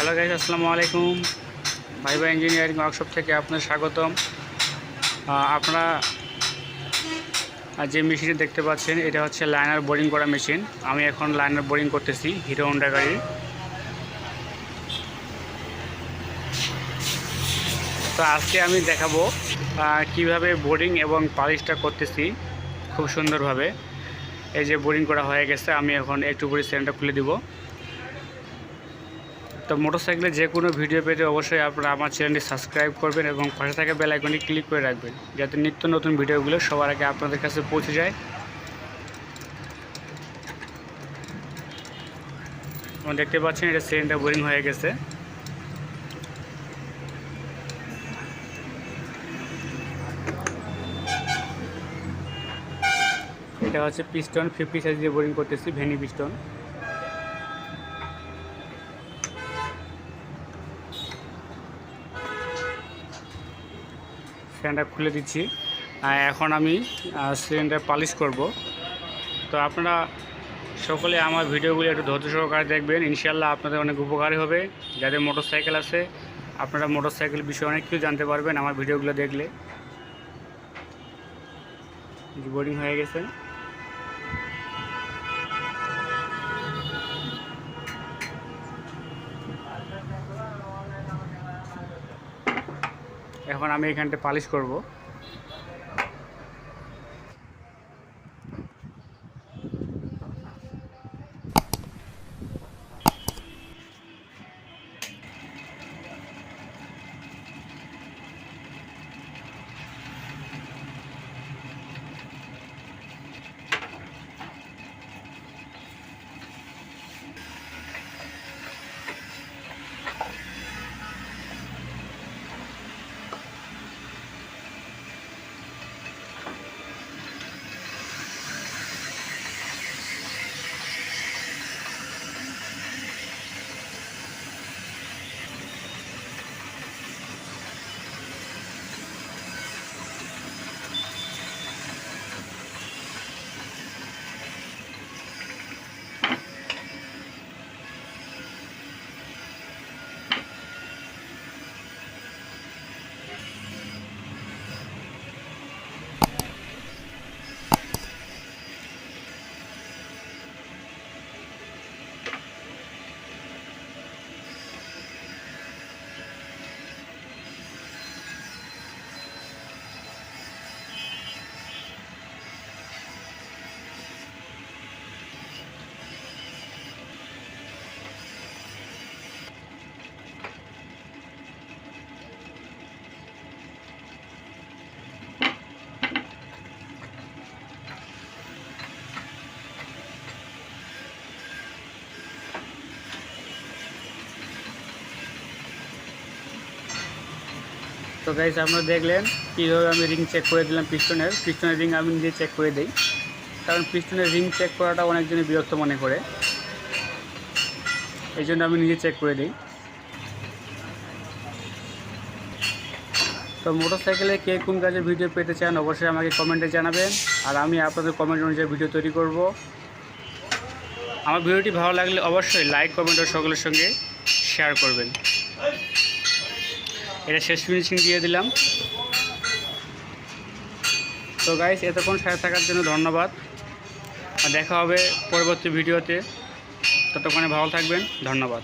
Hello guys, আসসালামু আলাইকুম। Viva engineering workshop থেকে আপনাদের স্বাগতম। আপনারা যে মেশিনটি দেখতে পাচ্ছেন এটা হচ্ছে লাইনার বোরিং করা মেশিন। আমি এখন লাইনার বোরিং করতেছি হিরো হন্ডা গাড়ি। তো আজকে আমি দেখাবো কিভাবে বোরিং এবং পালিশটা করতেছি খুব সুন্দরভাবে। এই যে বোরিং করা হয়ে গেছে, আমি এখন একটু করে সিলিন্ডার খুলে দিব। তো মোটরসাইকেলে যে কোনো ভিডিও পেতে অবশ্যই আপনারা আমার চ্যানেলটি সাবস্ক্রাইব করবেন এবং পাশে থাকা বেল আইকনটি ক্লিক করে রাখবেন, যাতে নিত্য নতুন ভিডিওগুলো সবার আগে আপনাদের কাছে পৌঁছে যায়। আপনারা দেখতে পাচ্ছেন এটা সিলিন্ডার বোরিং হয়ে গেছে। এটা হচ্ছে পিস্টন 50 সাইজ দিয়ে বোরিং করতেছি, ভেনি পিস্টন। সিলিন্ডার খুলে দিচ্ছি। এখন আমি সিলিন্ডার পালিশ করব। তো আপনারা সকলে আমার ভিডিওগুলো একটু ধৈর্য সহকারে দেখবেন, ইনশাআল্লাহ আপনাদের অনেক উপকারী হবে। যাদের মোটরসাইকেল আছে আপনারা মোটরসাইকেল বিষয়ে অনেক কিছু জানতে পারবেন আমার ভিডিওগুলো দেখলে। বোরিং হয়ে গেছে। এখন আমি এখানটা পালিশ করব। তো গাইস, আপনারা দেখলেন কীভাবে আমি রিং চেক করে দিলাম। পিস্টনের রিং আমি নিজে চেক করে দিই, কারণ পিস্টনের রিং চেক করাটা অনেকজনই বিরক্ত মনে করে, এই জন্য আমি নিজে চেক করে দিই। তো মোটরসাইকেলে কে কোন কাজের ভিডিও পেতে চান অবশ্যই আমাকে কমেন্টে জানাবেন, আর আমি আপনাদের কমেন্ট অনুযায়ী ভিডিও তৈরি করব। আমার ভিডিওটি ভালো লাগলে অবশ্যই লাইক কমেন্ট ও সকলের সঙ্গে শেয়ার করবেন। এটা শেষ ফিনিশিং দিয়ে দিলাম। তো গাইস, এতক্ষণ সাথে থাকার জন্য ধন্যবাদ। আর দেখা হবে পরবর্তী ভিডিওতে। ততক্ষণে ভালো থাকবেন। ধন্যবাদ।